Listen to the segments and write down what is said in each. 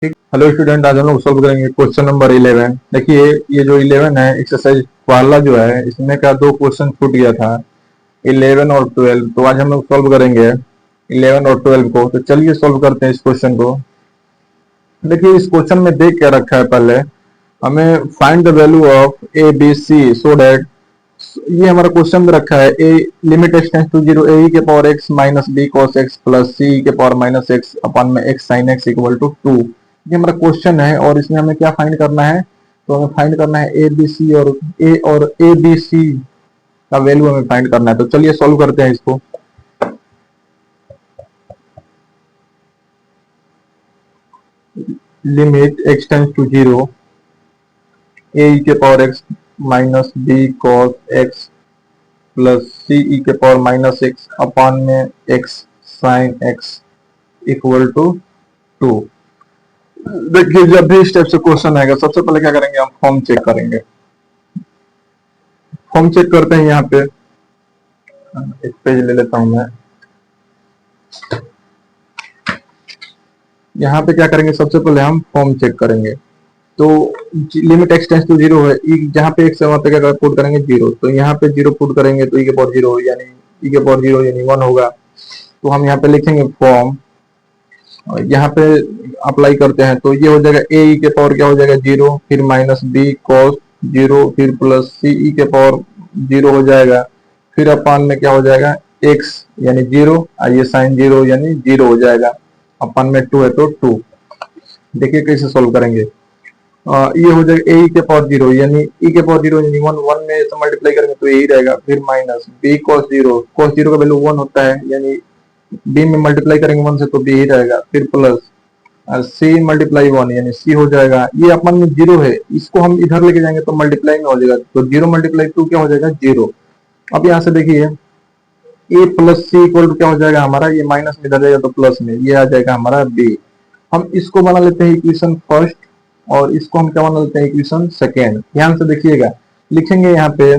ठीक। Hello student, आज हम लोग सॉल्व करेंगे क्वेश्चन नंबर 11। देखिए, ये जो 11 है एक्सरसाइज वाला जो है, इसमें का दो क्वेश्चन छूट गया था, 11 और 12। तो आज हम लोग सॉल्व करेंगे 11 और 12 को। तो चलिए सॉल्व करते हैं इस क्वेश्चन को। देखिए, इस क्वेश्चन में देख क्या रखा है, पहले हमें find the value of A B C so that, ये हमारा क्वेश्चन में रखा है A limit x tends to zero, A के power x minus B cos x plus C के पावर माइनस एक्स अपन में x sine x equal to 2। ये हमारा क्वेश्चन है और इसमें हमें क्या फाइंड करना है? तो हमें फाइंड करना है ए बी सी और ए बी सी का वैल्यू हमें फाइंड करना है। तो चलिए सॉल्व करते हैं इसको। Limit x tends to zero, A के power x minus B cos x plus C E के पावर माइनस एक्स अपान में x sine x equal to 2। देखिए, जब भी इस टाइप से क्वेश्चन आएगा, सबसे पहले क्या करेंगे, हम फॉर्म चेक करेंगे। फॉर्म चेक करते हैं। यहाँ पे एक पेज ले लेता हूं मैं। यहाँ पे क्या करेंगे, सबसे पहले हम फॉर्म चेक करेंगे। तो limit x tends to zero है, जहाँ पे एक्स है वहां पे क्या पुट करेंगे, जीरो। तो यहाँ पे जीरो पुट करेंगे तो ई के पावर जीरो यानी ई के पावर जीरो यानी 1 होगा। तो हम यहाँ पे लिखेंगे फॉर्म, और यहाँ पे अप्लाई करते हैं तो ये हो जाएगा ए ई के पावर क्या हो जाएगा, जीरो, फिर माइनस बी कॉस जीरो, फिर प्लस सी ई के पावर जीरो हो जाएगा, फिर अपन में क्या हो जाएगा, एक्स यानी जीरो, और ये साइन जीरो यानी जीरो हो जाएगा। अपन में 2 है तो 2। देखिए कैसे सोल्व करेंगे। ये हो जाएगा ए के पावर जीरो यानी ई के पावर जीरो यानी 1, 1 में से मल्टीप्लाई करेंगे तो यही रहेगा। फिर माइनस बी कॉस जीरो का वैल्यू 1 होता है यानी बी में मल्टीप्लाई करेंगे 1 से तो बी ही रहेगा। फिर प्लस सी मल्टीप्लाई 1 यानी सी हो जाएगा। ये अपन में जीरो है, इसको हम इधर लेके जाएंगे तो मल्टीप्लाई में हो जाएगा, तो जीरो मल्टीप्लाई 2 क्या हो जाएगा, जीरो। अब यहाँ से देखिए ए प्लस सी इक्वल टू क्या हो जाएगा हमारा, ये माइनस में इधर जाएगा तो प्लस में, ये आ जाएगा हमारा बी। हम इसको बना लेते हैं इक्वेशन फर्स्ट, और इसको हम क्या बना लेते हैं, इक्वेशन सेकेंड। ध्यान से देखिएगा, लिखेंगे यहाँ पे,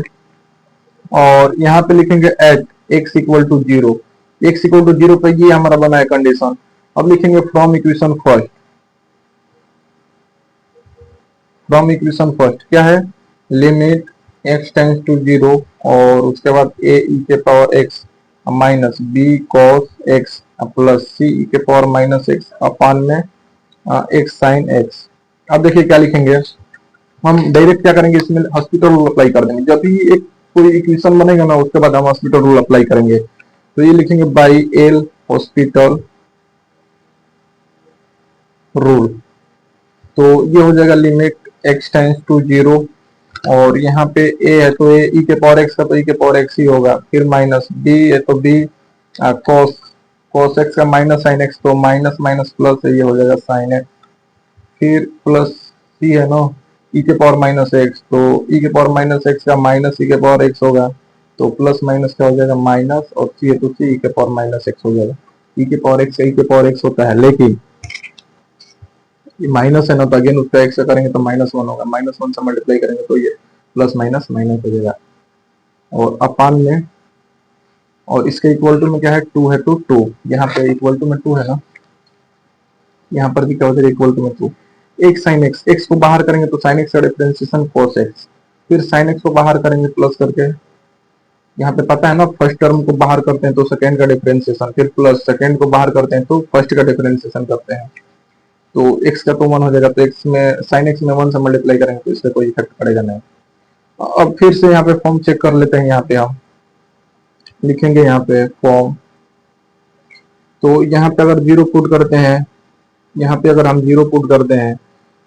और यहाँ पे लिखेंगे at x equal to zero. X equal to zero पे ये हमारा बना है कंडीशन। अब लिखेंगे from equation first. From equation first क्या है, limit x tends to zero, और उसके बाद ए ई के power x minus B cos x plus C E के पावर माइनस एक्स अपान में एक्स साइन एक्स। अब देखिए क्या लिखेंगे, हम डायरेक्ट क्या करेंगे, इसमें हॉस्पिटल रूल अप्लाई कर देंगे। जब भी एक कोई इक्वेशन बनेगा ना, उसके बाद हम हॉस्पिटल रूल अप्लाई करेंगे। तो ये लिखेंगे बाई एल हॉस्पिटल रूल। तो ये हो जाएगा limit x tends to zero, और यहाँ पे ए है तो ए ई के पावर एक्स का तो ई के पावर एक्स ही होगा। फिर माइनस बी है तो बी कॉस कॉस एक्स का माइनस साइन एक्स, तो माइनस माइनस प्लस है, ये हो जाएगा साइन एक्स। फिर प्लस सी है ना, ई के पावर माइनस एक्स, तो ई के पावर माइनस एक्स का माइनस ई के पावर एक्स होगा, तो प्लस माइनस क्या हो जाएगा, माइनस, और सी है तो सी ई के पावर माइनस एक्स हो जाएगा। ई के पावर एक्स ई के पावर एक्स होता है, लेकिन ये माइनस है ना, तो अगेन उसका एक्स करेंगे तो माइनस 1 होगा, माइनस 1 से मल्टीप्लाई करेंगे तो ये प्लस माइनस माइनस हो जाएगा, और अपान में, और इसके इक्वल टू में क्या है, 2 है तो 2। यहाँ पे इक्वल टू में 2 है ना, यहाँ पर भी क्या हो जाएगा, इक्वल टू में 2। एक साइन एक्स, एक्स को बाहर करेंगे तो साइन एक्स का डिफरेंशिएशन cos एक्स, फिर साइन एक्स को बाहर करेंगे प्लस करके, यहाँ पे पता है ना, फर्स्ट टर्म को बाहर करते हैं तो सेकेंड का डिफरेंशिएशन, फिर प्लस सेकेंड को बाहर करते हैं तो फर्स्ट का डिफरेंशिएशन करते हैं। तो x का तो 1 हो जाएगा, तो x में साइन x में 1 से मल्टीप्लाई करेंगे तो इससे कोई इफेक्ट पड़ेगा नहीं। अब फिर से यहाँ पे फॉर्म चेक कर लेते हैं। यहाँ पे हम लिखेंगे यहाँ पे फॉर्म, तो यहाँ पे अगर जीरो पुट करते हैं, यहाँ पे अगर हम जीरो पुट करते हैं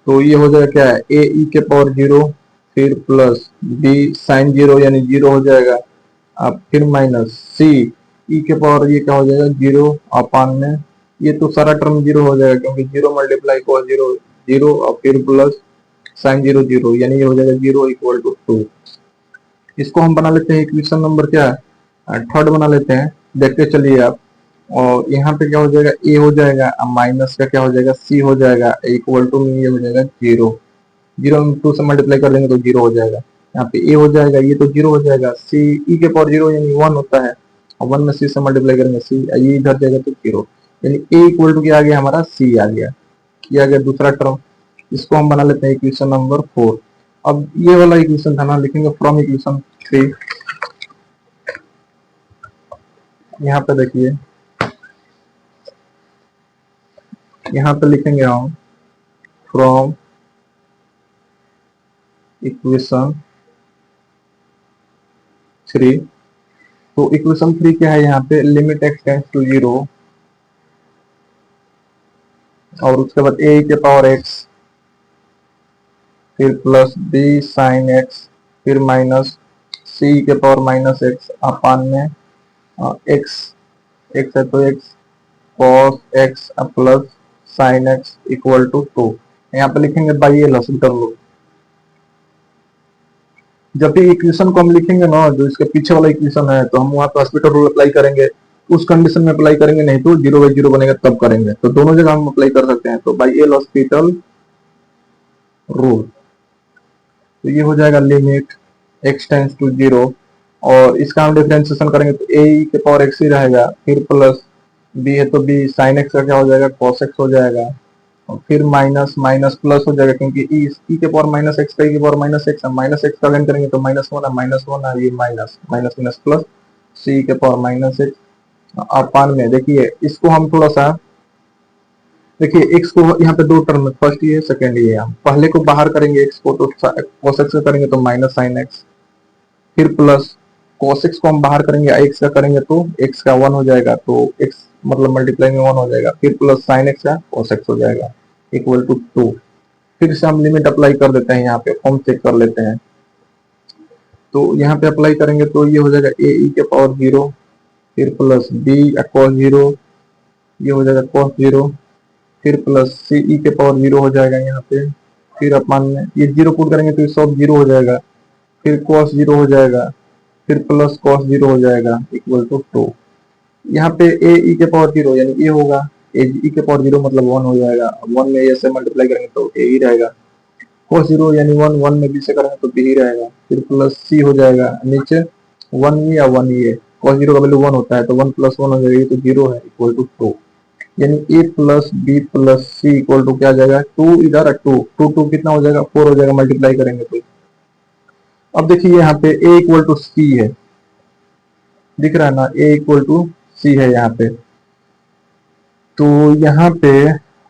तो ये हो जाएगा क्या है, ए ई के पावर जीरो, फिर प्लस बी साइन जीरो यानी जीरो हो जाएगा, अब फिर माइनस सी ई के पावर ये क्या हो जाएगा, जीरो अपान में, ये तो सारा टर्म जीरो हो जाएगा क्योंकि जीरो मल्टीप्लाई को जीरो जीरो, और फिर प्लस साइन जीरो जीरो यानी ये हो जाएगा जीरो इक्वल टू 2। इसको हम बना लेते हैं इक्वेशन नंबर क्या है, थर्ड बना लेते हैं। देखते चलिए आप, और यहाँ पे क्या हो जाएगा, ए हो जाएगा, माइनस का क्या हो जाएगा, सी हो जाएगा, इक्वल टू में ये हो जाएगा जीरो, जीरो में 2 से मल्टीप्लाई कर देंगे तो जीरो हो जाएगा। यहाँ पे ए हो जाएगा, ये तो जीरो हो जाएगा, सी ई के पावर जीरो यानी 1 होता है, और 1 में सी से मल्टीप्लाई करेंगे सी, ये इधर जाएगा तो जीरो, यानी ए इक्वल टू क्या आ गया हमारा, सी आ गया। ये आ गया दूसरा टर्म, इसको हम बना लेते हैं इक्वेशन नंबर 4। अब ये वाला इक्वेशन था ना, लिखेंगे फ्रॉम इक्वेशन 3। यहाँ पे देखिए, यहाँ पे लिखेंगे हम फ्रॉम इक्वेशन 3। तो इक्वेशन 3 क्या है, यहाँ पे लिमिट x टेंड्स टू 0 और उसके बाद a के पावर x, फिर प्लस b साइन x, फिर माइनस c के पावर माइनस x अपान में x, x है तो x cos x plus sine x equal to 2। यहाँ पे लिखेंगे बाई एल हॉस्पिटल रूल। जब भी इक्वेशन को हम लिखेंगे ना, जो इसके पीछे वाला इक्वेशन है, तो हम वहां पे हॉस्पिटल रूल अप्लाई करेंगे, उस कंडीशन में अप्लाई करेंगे, नहीं तो 0/0 बनेगा तब करेंगे। तो दोनों जगह हम अप्लाई कर सकते हैं। तो बाई एल हॉस्पिटल रूल, तो ये हो जाएगा लिमिट x टेंड्स टू 0 और इसका हम डिफरेंशिएशन करेंगे तो a के पावर x ही रहेगा, फिर प्लस b है तो b साइन x का क्या हो जाएगा, cos x हो जाएगा, और फिर माइनस माइनस प्लस हो जाएगा, क्योंकि e के पावर माइनस एक्स का e के पावर माइनस एक्स है, माइनस एक्स का लेन करेंगे तो -1 है, -1 है, ये minus minus minus plus c के पावर माइनस एक्स अपान में। देखिए इसको हम थोड़ा सा, देखिए x को यहाँ पे दो टर्म है, फर्स्ट ये सेकंड ये, हम पहले को बाहर करेंगे x को तो cos x का करेंगे तो माइनस साइन x, फिर प्लस cos x को हम बाहर करेंगे x का करेंगे तो x का 1 हो जाएगा, तो x मतलब मल्टीप्लाई में 1 हो जाएगा, फिर प्लस साइन x का cos x हो जाएगा इक्वल टू 2। फिर से हम लिमिट अप्लाई कर देते हैं, यहाँ पे फॉर्म चेक कर लेते हैं। तो यहाँ पे अप्लाई करेंगे तो ये हो जाएगा a e के पावर 0, फिर प्लस b cos 0, ये हो जाएगा cos 0, फिर प्लस सी ई के पावर 0 हो जाएगा यहाँ पे, फिर अपन में ये 0 पुट करेंगे तो ये सब 0 हो जाएगा, फिर cos 0 हो जाएगा, फिर प्लस cos 0 हो जाएगा इक्वल टू 2। यहाँ पे ए ई के पावर 0 यानी ये होगा, ए ई के पावर 0 मतलब 1 हो जाएगा, 1 में ए से मल्टीप्लाई करेंगे तो ए ही रहेगा, cos 0 यानी 1, 1 में बी से करेंगे तो बी ही रहेगा, फिर प्लस सी हो जाएगा, नीचे 1 या 1 ये, cos 0 का वैल्यू 1 होता है तो 1 प्लस 1 हो जाएगा, ये तो 0 है इक्वल टू 2, यानी a plus B plus C equal to क्या आ जाएगा, 2 इधर 2 2 2 कितना हो जाएगा, 4 हो जाएगा, मल्टीप्लाई करेंगे तो। अब देखिए यहाँ पे a इक्वल टू सी है, दिख रहा है ना, a इक्वल टू सी है यहाँ पे। तो यहाँ पे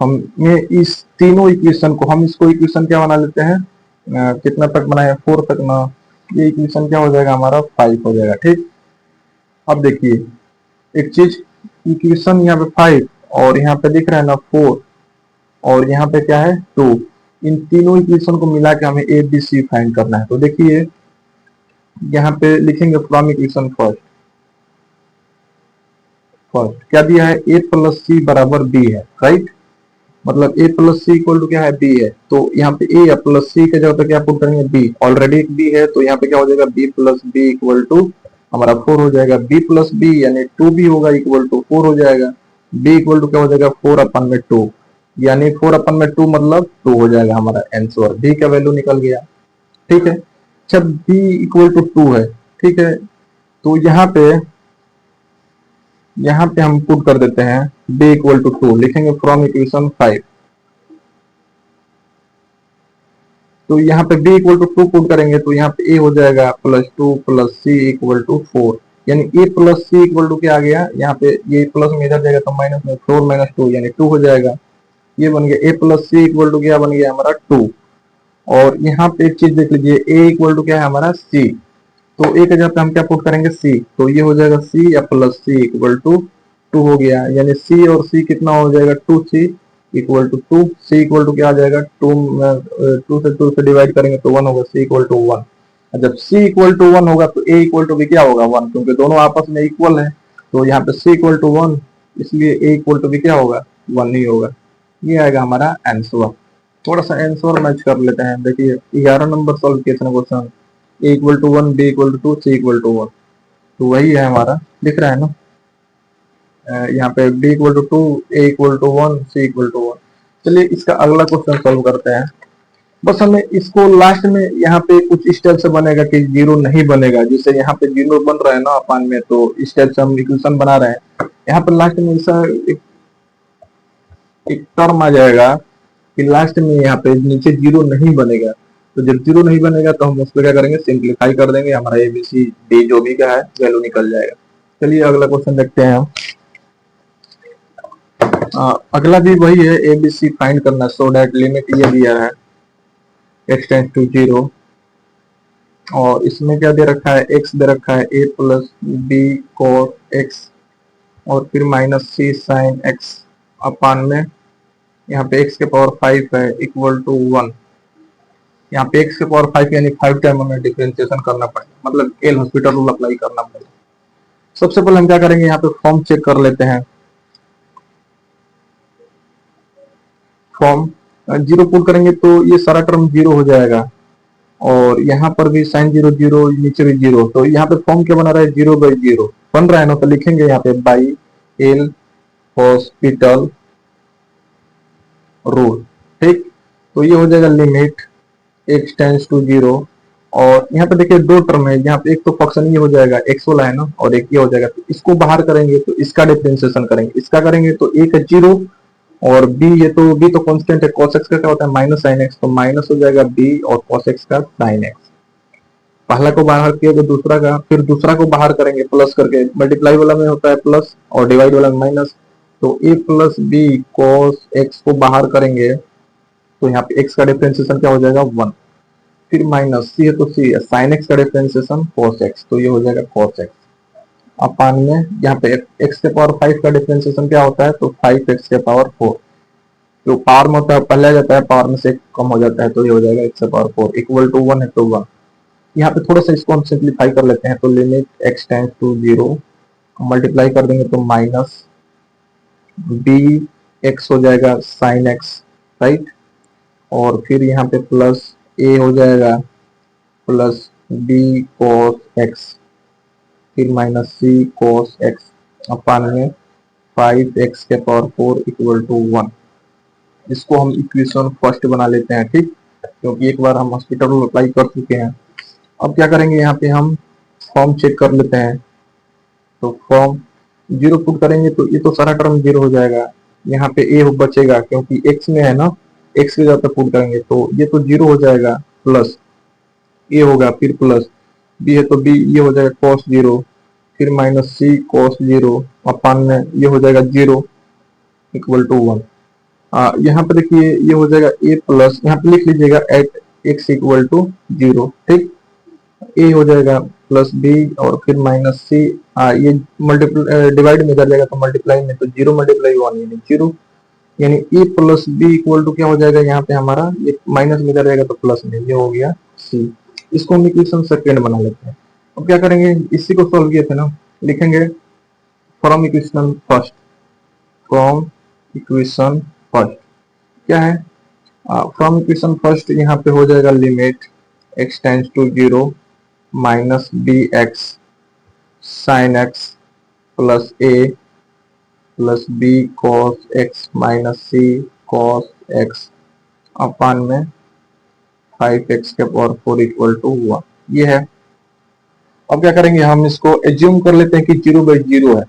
हम ये इस तीनों इक्वेशन को, हम इसको इक्वेशन क्या बना लेते हैं, कितना तक बनाए, 4 तक ना, ये इक्वेशन क्या हो जाएगा हमारा 5 हो जाएगा। ठीक, अब देखिए एक चीज, इक्वेशन यहाँ पे 5 और यहाँ पे दिख रहा है ना 4 और यहाँ पे क्या है 2, इन तीनों इक्वेशन को मिला के हमें ए बी सी फाइंड करना है। तो देखिए यहाँ पे लिखेंगे फ्रॉम इक्वेशन फर्स्ट क्या दिया है, ए प्लस सी बराबर बी है, राइट, मतलब ए प्लस सी इक्वल टू क्या है, बी है। तो यहाँ पे ए प्लस सी के जगह पे क्या पुट करेंगे, बी, ऑलरेडी एक बी है, तो यहाँ पे क्या हो जाएगा, B plus B equal to हमारा 4 हो जाएगा, बी प्लस बी यानी 2 बी होगा इक्वल टू 4 हो जाएगा, बी इक्वल टू क्या हो जाएगा 4 अपन में 2, यानी 4 अपन में 2 मतलब 2 हो जाएगा हमारा आंसर, बी का वैल्यू निकल गया। ठीक है, जब बी इक्वल टू 2 है, ठीक है, तो यहाँ पे हम पुट कर देते हैं b इक्वल टू 2, लिखेंगे फ्रॉम इक्वेशन 5। तो यहाँ पे b इक्वल टू 2 पुट करेंगे तो यहाँ पे a हो जाएगा plus 2 plus c equal to 4, यानी a plus c equal to क्या आ गया, यहाँ पे ये प्लस में इधर जाएगा तो माइनस में 4 माइनस 2 यानी 2 हो जाएगा, ये बन गया a plus c equal to क्या बन गया हमारा 2। और यहाँ पे एक चीज देख लीजिए, a इक्वल टू क्या है हमारा c, तो a के जगह पे हम क्या पुट करेंगे c, तो ये हो जाएगा c या प्लस c इक्वल टू 2 हो गया, यानी c और c कितना हो जाएगा 2c equal to 2, c equal to क्या आ जाएगा 2 से 2 से डिवाइड करेंगे तो 1 होगा, c इक्वल टू 1। जब c इक्वल टू 1 होगा तो a इक्वल टू भी क्या होगा 1, क्योंकि दोनों आपस में इक्वल है, तो यहाँ पे c इक्वल टू 1, इसलिए a इक्वल टू भी क्या होगा 1 ही होगा। ये आएगा हमारा आंसर। थोड़ा सा आंसर मैच कर लेते हैं, देखिए 11 नंबर सॉल्व किए थे question, a equal to 1, b equal to 2, c equal to 1, तो वही है हमारा, दिख रहा है ना, यहाँ पे b equal to 2, a equal to 1, c equal to 1। चलिए इसका अगला क्वेश्चन सॉल्व करते हैं। बस हमें इसको लास्ट में यहाँ पे कुछ इस टाइप से बनेगा कि जीरो नहीं बनेगा, जैसे यहाँ पे जीरो बन रहा है ना अपान में, तो इस टाइप से हम इक्वेशन बना रहे हैं। यहाँ पे लास्ट में ऐसा एक टर्म आ जाएगा कि लास्ट में यहाँ पे नीचे जीरो नहीं बनेगा। तो जब जीरो नहीं बनेगा तो हम उस पर क्या करेंगे, सिंप्लीफाई कर देंगे, हमारा एबीसी डी जो भी का है वैल्यू निकल जाएगा। चलिए अगला क्वेश्चन देखते हैं हम। अगला भी वही है, एबीसी फाइंड करना, सो दैट लिमिट ये दिया है x टेंड्स टू जीरो, और इसमें क्या दे रखा है, x दे रखा है a plus B cos x और फिर minus C sine x upon में यहाँ पे x के पावर 5 है इक्वल टू 1। यहाँ पे x के पावर 5 यानी 5 टाइम हमें डिफरेंशिएशन करना पड़ेगा, मतलब एल हॉस्पिटल रूल अप्लाई करना पड़ेगा। सबसे पहले हम क्या करेंगे, यहाँ पे फॉर्म चेक कर लेते हैं। फॉर्म जीरो पुट करेंगे तो ये सारा टर्म जीरो हो जाएगा, और यहाँ पर भी साइन जीरो जीरो, नीचे भी जीरो, तो यहाँ पे फॉर्म क्या बना रहा है, जीरो बाई जीरो बन रहा है ना। तो लिखेंगे यहाँ पे बाई एल हॉस्पिटल रूल, ठीक। तो ये हो जाएगा limit x tends to zero, और यहाँ पे देखिए दो टर्म है, यहाँ पे एक तो फंक्शन ये हो जाएगा x वाला है ना, और एक ये हो जाएगा। तो इसको बाहर करेंगे तो इसका डिफरेंशिएशन करेंगे, इसका करेंगे तो एक है जीरो, और b ये तो b तो कांस्टेंट है, cos x का क्या होता है माइनस साइन x, तो माइनस हो जाएगा b और cos x का साइन x। पहला को बाहर किया तो दूसरा का, फिर दूसरा को बाहर करेंगे प्लस करके, मल्टीप्लाई वाला में होता है प्लस और डिवाइड वाला में माइनस। तो a plus B cos x को बाहर करेंगे तो यहाँ पे x का डिफरेंशिएशन क्या हो जाएगा 1, फिर माइनस सी है तो सी है, साइन x का डिफरेंशिएशन cos x, तो ये हो जाएगा cos x अपान में यहाँ पे x के पावर 5 का डिफरेंशिएशन क्या होता है, तो 5x के पावर 4, जो पावर में होता है पहले आ जाता है, पावर में से कम हो जाता है, तो ये हो जाएगा x के पावर 4 इक्वल टू 1 है तो 1। यहाँ पे थोड़ा सा इसको हम सिंप्लीफाई कर लेते हैं, तो limit x tends to zero, multiply कर देंगे तो माइनस बी एक्स हो जाएगा साइन एक्स, राइट, और फिर यहाँ पे प्लस ए हो जाएगा प्लस बी cos x, फिर माइनस सी cos x अपान में 5x के पावर 4 इक्वल टू 1। इसको हम इक्वेशन फर्स्ट बना लेते हैं, ठीक, क्योंकि एक बार हम हॉस्पिटल रूल अप्लाई कर चुके हैं। अब क्या करेंगे, यहाँ पे हम फॉर्म चेक कर लेते हैं। तो फॉर्म जीरो पुट करेंगे तो ये तो सारा टर्म जीरो हो जाएगा, यहाँ पे ए बचेगा क्योंकि x में है ना, x की जगह पे पुट करेंगे तो ये तो जीरो हो जाएगा, प्लस ए होगा, फिर प्लस बी है तो बी ये हो जाएगा cos जीरो, फिर माइनस सी cos जीरो अपान में ये हो जाएगा जीरो इक्वल टू 1। यहाँ पे देखिए ये हो जाएगा a प्लस, यहाँ पे लिख लीजिएगा at x equal to zero, ठीक, ए हो जाएगा प्लस बी और फिर माइनस सी, ये मल्टीप्लाई डिवाइड में कर जाएगा तो मल्टीप्लाई में, तो जीरो मल्टीप्लाई 1 यानी जीरो, यानी ए प्लस बी इक्वल टू क्या हो जाएगा, यहाँ पे हमारा ये माइनस में कर जाएगा तो प्लस में, ये हो गया सी। इसको हम इक्वेशन सेकेंड बना लेते हैं। अब क्या करेंगे, इसी को सॉल्व किए थे ना, लिखेंगे from equation first, from equation first क्या है, फ्रॉम इक्वेशन फर्स्ट यहाँ पे हो जाएगा limit x tends to zero minus B x sine x plus A plus B cos x minus C cos x upon में 5x के power 4 equal to 1, ये है। अब क्या करेंगे, हम इसको एज्यूम कर लेते हैं कि जीरो बाई जीरो है,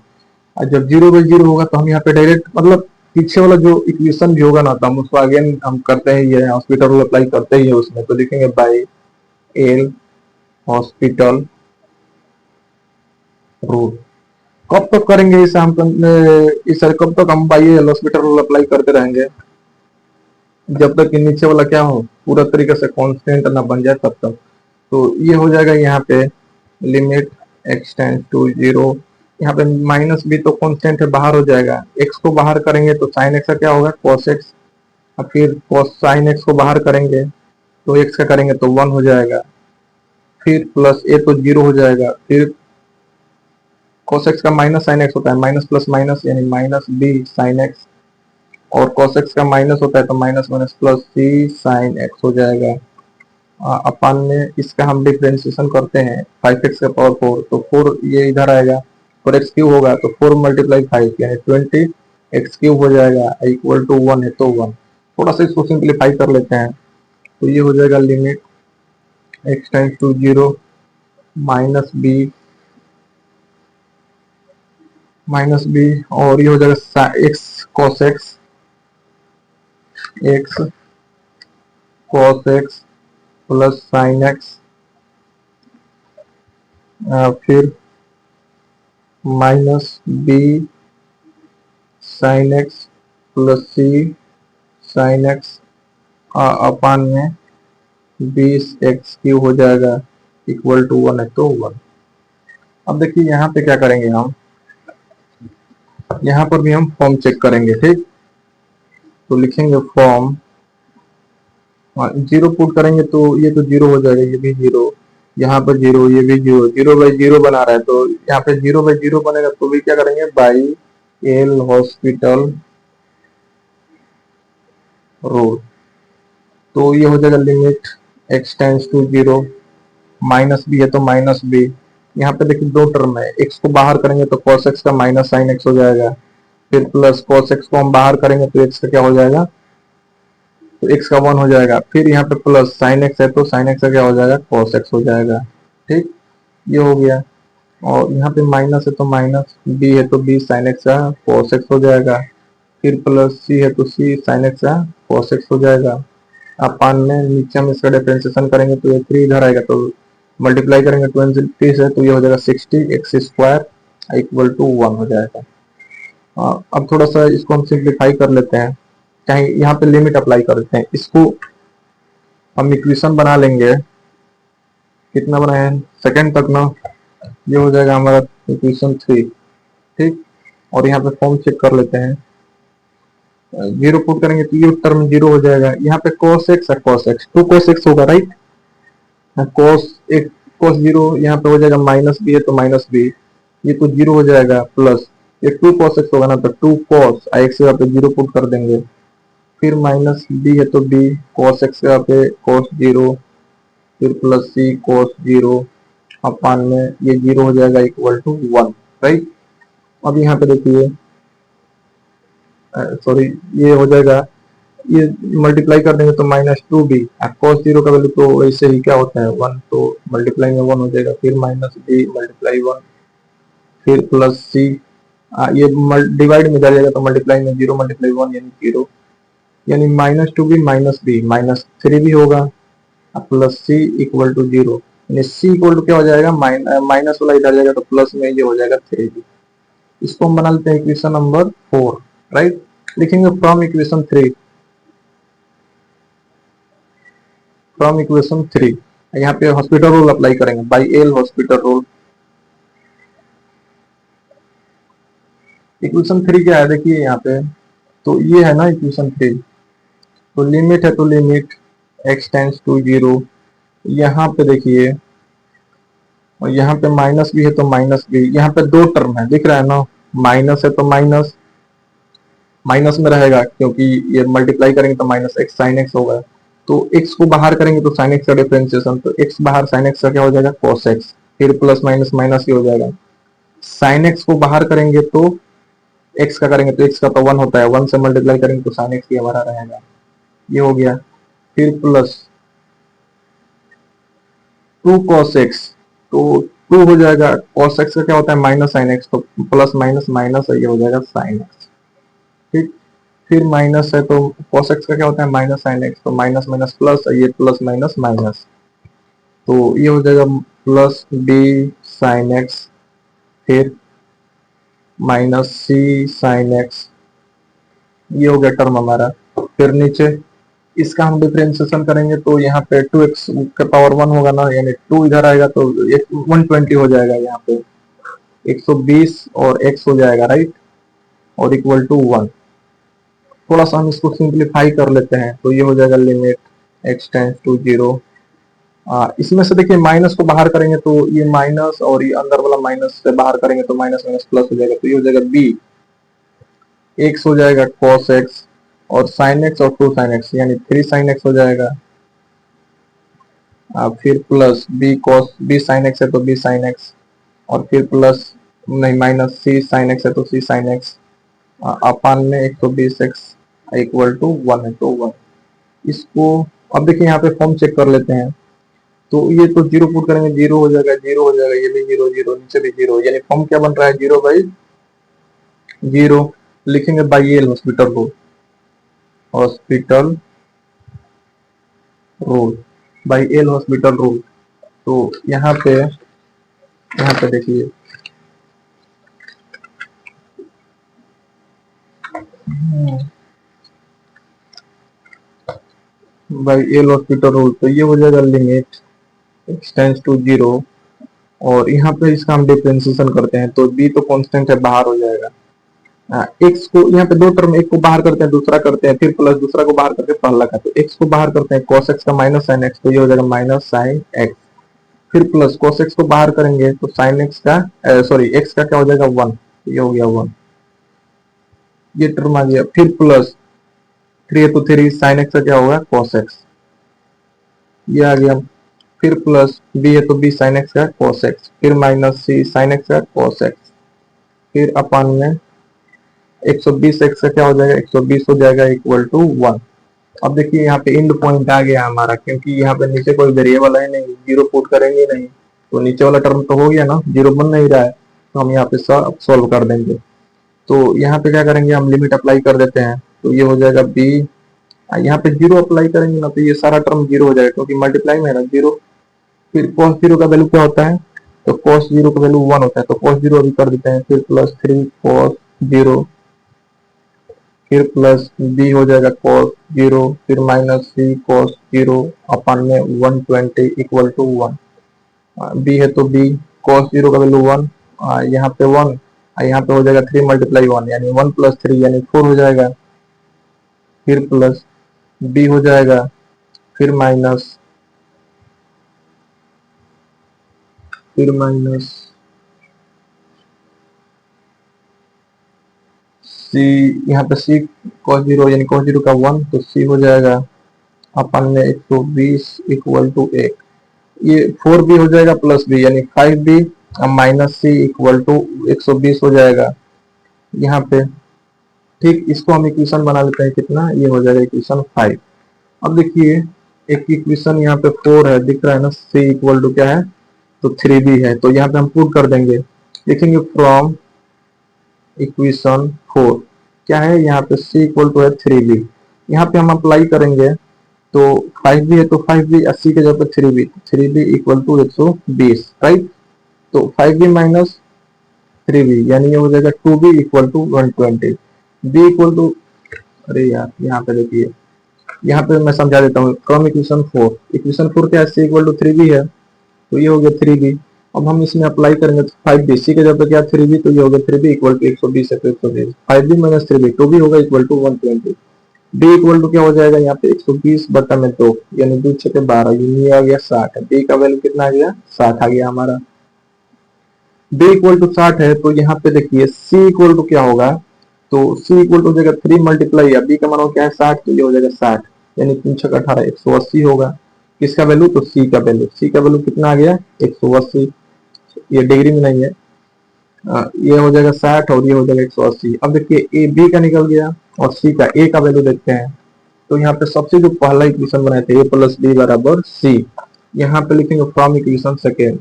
और जब जीरो बाई जीरो होगा तो हम यहाँ पे डायरेक्ट, मतलब पीछे वाला जो इक्वेशन भी होगा ना, तो हम उसको अगेन हम करते हैं, ये हॉस्पिटल रूल अप्लाई करते ही है उसमें, तो लिखेंगे बाई एल हॉस्पिटल रूल। कब तक करेंगे इसे हम, इस कब तक हम by L hospital rule apply करते रहेंगे, जब तक कि नीचे वाला क्या हो पूरा तरीके से कांस्टेंट ना बन जाए तब तक। तो ये हो जाएगा यहाँ पे limit x tends to zero, यहाँ पे माइनस भी तो कांस्टेंट है, बाहर हो जाएगा, x को बाहर करेंगे तो साइन x का क्या होगा cos x, और फिर cos साइन x को बाहर करेंगे तो x का करेंगे तो 1 हो जाएगा, फिर प्लस a तो जीरो हो जाएगा, फिर cos x का माइनस साइन x होता है, माइनस प्लस माइनस यानी माइनस b साइन x, और cos x का माइनस होता है तो minus minus plus c sine x हो जाएगा। अपान में इसका हम डिफरेंशिएशन करते हैं 5x के पावर 4, तो 4 ये इधर आएगा, 4x क्यूब होगा तो 4 मल्टीप्लाई 5 यानी 20x क्यूब हो जाएगा इक्वल टू 1 है तो 1। थोड़ा सा इसको सिंप्लीफाई कर लेते हैं, तो ये हो जाएगा limit x tends to zero minus B और ये हो जाएगा x cos x x cos x plus sine x, फिर minus B sine x plus C sine x upon में 20x³ हो जाएगा इक्वल टू 1 है तो 1। अब देखिए यहाँ पे क्या करेंगे हम, यहाँ पर भी हम फॉर्म चेक करेंगे, ठीक। तो लिखेंगे फॉर्म, जीरो पुट करेंगे तो ये तो जीरो हो जाएगा, ये भी जीरो, यहाँ पर जीरो, ये भी जीरो, जीरो बाई जीरो बना रहा है तो यहाँ पे जीरो बाई जीरो बनेगा तो भी क्या करेंगे, बाई एल हॉस्पिटल रूल। तो ये हो जाएगा limit x tends to zero, minus B है तो माइनस बी, यहाँ पे देखिए दो टर्म है, x को बाहर करेंगे तो cos x का माइनस साइन x हो जाएगा, फिर प्लस cos x को हम बाहर करेंगे तो x का क्या हो जाएगा, तो x का 1 हो जाएगा, फिर यहाँ पे प्लस साइन x है तो साइन x का क्या हो जाएगा, cos x हो जाएगा, ठीक। ये हो गया, और यहाँ पे माइनस है तो माइनस, b है तो b साइन x का cos x हो जाएगा, फिर प्लस c है तो c साइन x का cos x हो जाएगा। अपान में नीचे हम इसका डिफरेंशिएशन करेंगे तो ये 3 इधर आएगा तो मल्टीप्लाई करेंगे 20 से तो ये हो जाएगा 60x² इक्वल टू 1 हो जाएगा। अब थोड़ा सा इसको हम सिंप्लीफाई कर लेते हैं, चाहे यहाँ पे लिमिट अप्लाई कर देते हैं, इसको हम इक्वेशन बना लेंगे, कितना बनाए सेकंड तक ना, ये हो जाएगा हमारा इक्वेशन 3, ठीक। और यहाँ पे फॉर्म चेक कर लेते हैं, जीरो पुट करेंगे तो ये टर्म जीरो हो जाएगा, यहाँ पे cos x है cos x 2 cos x होगा, राइट। cos एक cos जीरो यहाँ पे हो जाएगा, माइनस बी है तो माइनस बी, ये तो जीरो हो जाएगा, प्लस ये 2 cos x होगा ना तो 2 cos x यहाँ पे जीरो पुट कर देंगे, फिर माइनस बी है तो b cos x यहाँ पे cos जीरो, फिर प्लस c cos जीरो, अपान में ये जीरो हो जाएगा इक्वल टू 1, राइट। अब यहाँ पे देखिए, सॉरी ये हो जाएगा, ये मल्टीप्लाई कर देंगे तो माइनस 2b, cos जीरो का वैल्यू तो वैसे ही क्या होता है 1, तो मल्टीप्लाई में 1 हो जाएगा, फिर माइनस b मल्टीप्लाई 1, फिर प्लस c, ये डिवाइड में जाएगा तो मल्टीप्लाई में 0 मल्टीप्लाई 1 यानी 0, यानी minus 2b minus b minus 3b होगा, प्लस c इक्वल टू 0, यानी c इक्वल टू क्या हो जाएगा, माइनस वाला इधर जाएगा तो प्लस में ये हो जाएगा 3b। इसको हम बना लेते हैं इक्वेशन नंबर 4, राइट। लिखेंगे फ्रॉम इक्वेशन 3, फ्रॉम इक्वेशन 3, यहाँ पे हॉस्पिटल रूल अप्लाई करेंगे, by L hospital rule. Equation 3 क्या है देखिए यहाँ पे, तो ये है ना इक्वेशन 3, तो लिमिट है तो limit x tends to zero, यहाँ पे देखिए, और यहाँ पे माइनस भी है तो माइनस भी, यहाँ पे दो टर्म है दिख रहा है ना, माइनस है तो माइनस माइनस में रहेगा क्योंकि ये मल्टीप्लाई करेंगे तो माइनस एक्स साइन एक्स होगा, तो x को बाहर करेंगे तो साइन एक्स का डिफरेंशिएशन, तो x बाहर साइन एक्स का क्या हो जाएगा cos x, फिर प्लस माइनस माइनस ही हो जाएगा, साइन एक्स को बाहर करेंगे तो x का करेंगे तो x का तो 1 होता है, 1 से मल्टीप्लाई करेंगे तो साइन एक्स ही हमारा रहेगा, ये हो गया, फिर प्लस 2 cos x, तो 2 हो जाएगा, cos x का क्या होता है माइनस साइन एक्स, तो प्लस माइनस माइनस ये हो जाएगा साइन एक्स, ठीक। फिर माइनस है तो cos x का क्या होता है माइनस साइन एक्स, तो माइनस माइनस प्लस, ये प्लस माइनस माइनस, तो ये हो जाएगा प्लस b साइन एक्स, फिर माइनस c साइन एक्स, ये हो गया टर्म हमारा। फिर नीचे इसका हम डिफरेंशिएशन करेंगे तो यहाँ पे 2x का पावर 1 होगा ना, यानी 2 इधर आएगा तो 120 हो जाएगा, यहाँ पे 120 और x हो जाएगा, राइट, और इक्वल टू 1। थोड़ा सा हम इसको सिंप्लीफाई कर लेते हैं तो ये हो जाएगा limit x tends to zero, इसमें से देखिए माइनस को बाहर करेंगे तो ये माइनस, और ये अंदर वाला माइनस से बाहर करेंगे तो माइनस माइनस प्लस हो जाएगा, तो ये हो जाएगा b x हो जाएगा cos x और sin x और 2 sin x यानी 3 sin x हो जाएगा, फिर प्लस b sin x है तो b sin x, और फिर प्लस नहीं माइनस c sin x है तो c sin x, अपान में 120x इक्वल टू 1 है तो 1। इसको अब देखिए यहाँ पे फॉर्म चेक कर लेते हैं, तो ये तो जीरो पुट करेंगे जीरो हो जाएगा, जीरो हो जाएगा, ये भी जीरो, जीरो नीचे भी जीरो, यानी फॉर्म क्या बन रहा है जीरो बाई जीरो। लिखेंगे बाई एल हॉस्पिटल को, hospital rule, by L hospital rule. तो यहाँ पे देखिए बाई एल हॉस्पिटल रूल, तो ये हो जाएगा लिमिट x टेंड्स टू 0, और यहाँ पे इसका हम डिफरेंशिएशन करते हैं तो b तो कांस्टेंट है, बाहर हो जाएगा। x को यहाँ पे दो टर्म, एक को बाहर करते हैं दूसरा करते हैं, फिर प्लस दूसरा को बाहर करके पहला का, तो x को बाहर करते हैं cos x का माइनस साइन x, तो ये हो जाएगा माइनस साइन x, फिर प्लस cos x को बाहर करेंगे तो साइन x का सॉरी x का क्या हो जाएगा 1, ये हो गया 1, ये टर्म आ गया, फिर प्लस 3 है तो 3 साइन x का क्या होगा cos x, ये आ गया, फिर प्लस b है तो b साइन x का cos x, फिर माइनस c साइन x का cos x, फिर अपन में 120 x का क्या हो जाएगा 120 हो जाएगा इक्वल टू 1। अब देखिए यहाँ पे एंड पॉइंट आ गया हमारा, क्योंकि यहाँ पे नीचे कोई वेरिएबल है नहीं, जीरो पुट करेंगे नहीं, तो नीचे वाला टर्म तो हो गया ना, जीरो बन नहीं रहा है, तो हम यहाँ पे सॉल्व कर देंगे। तो यहाँ पे क्या करेंगे, हम लिमिट अप्लाई कर देते हैं, तो ये हो जाएगा b, यहाँ पे जीरो अप्लाई करेंगे ना तो ये सारा टर्म जीरो हो जाएगा, क्योंकि मल्टीप्लाई में है ना जीरो। फिर cos जीरो का वैल्यू क्या होता है, तो cos जीरो का वैल्यू 1 होता है, तो cos जीरो अभी कर देते हैं, फिर प्लस 3 cos जीरो, फिर प्लस b हो जाएगा cos जीरो, फिर माइनस c cos जीरो, अपन में 120 इक्वल टू 1, b है तो b cos जीरो का वैल्यू 1, यहाँ पे 1, यहाँ पे हो जाएगा 3 मल्टीप्लाई 1 यानी 1 प्लस 3 यानी 4 हो जाएगा, फिर प्लस b हो जाएगा, फिर माइनस c, यहाँ पे c cos जीरो यानी cos जीरो का 1, तो c हो जाएगा अपन में 120 इक्वल टू 1, ये 4b हो जाएगा प्लस b यानी 5b, minus c equal to 120 हो जाएगा यहाँ पे। ठीक, इसको हम इक्वेशन बना लेते हैं, कितना ये हो जाएगा इक्वेशन 5। अब देखिए एक इक्वेशन यहाँ पे 4 है, दिख रहा है ना, c इक्वल टू क्या है, तो 3b है, तो यहाँ पे हम पुट कर देंगे, लिखेंगे फ्रॉम इक्वेशन 4 क्या है, यहाँ पे c इक्वल टू है 3b, यहाँ पे हम अप्लाई करेंगे तो 5b है तो 5b 80 के जगह पे 3b इक्वल टू 120, राइट। तो 5b माइनस 3b यानी ये हो जाएगा 2b equal to 120, b equal to, अरे यार यहाँ पे देखिए, यहाँ पे मैं समझा देता हूँ, फ्रॉम इक्वेशन 4 क्या है, c इक्वल टू 3b है, तो ये हो गया 3b। अब हम इसमें अप्लाई करेंगे तो 5b, c के जगह पे क्या 3b, तो ये हो गया 3b इक्वल टू 120 है तो 120, 5b माइनस 3b 2b होगा equal to 120, b equal to क्या हो जाएगा यहाँ पे 120 बटा में 2 यानी 2 6 12, ये आ गया 60, b का वैल्यू कितना आ गया 60 आ गया हमारा, b इक्वल टू 60 है, तो यहाँ पे देखिए c इक्वल टू क्या होगा, तो c इक्वल टू हो जाएगा 3 मल्टीप्लाई, b का मान क्या है 60, तो ये हो जाएगा 60 यानी 3 6 18 180 होगा, किसका वैल्यू, तो c का वैल्यू कितना आ गया 180, ये डिग्री में नहीं है, ये हो जाएगा 60 और ये हो जाएगा 180। अब देखिए ए बी का निकल गया और सी का, ए का वैल्यू देखते हैं, तो यहाँ पे सबसे जो पहला इक्वेशन बनाए थे ए प्लस बी बराबर सी, यहाँ पे लिखेंगे फ्रॉम इक्वेशन सेकेंड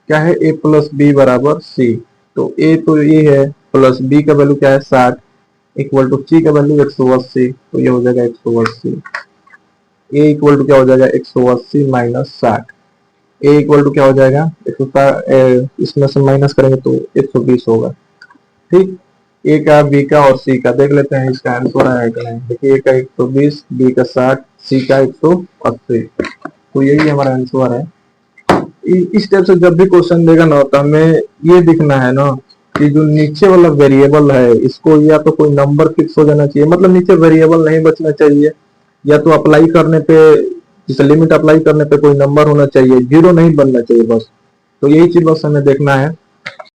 क्या है, ए प्लस बी बराबर सी, तो ए तो ये है, प्लस बी का वैल्यू क्या है 60 इक्वल टू सी का वैल्यू 180, तो ये हो जाएगा 180, ए इक्वल टू क्या हो जाएगा 180 माइनस 60, ए इक्वल टू क्या हो जाएगा इसमें से माइनस करेंगे तो 120 होगा। ठीक, ए का बी का और सी का देख लेते हैं इसका आंसर है कि नहीं, देखिए ए का 120, बी का 60, सी का 180, तो यही हमारा आंसर है। इस टाइप से जब भी क्वेश्चन देगा ना तो हमें ये दिखना है ना कि जो नीचे वाला वेरिएबल है इसको या तो कोई नंबर फिक्स हो जाना चाहिए, मतलब नीचे वेरिएबल नहीं बचना चाहिए, या तो अप्लाई करने पे, जैसे लिमिट अप्लाई करने पे कोई नंबर होना चाहिए, जीरो नहीं बनना चाहिए बस, तो यही चीज बस हमें देखना है।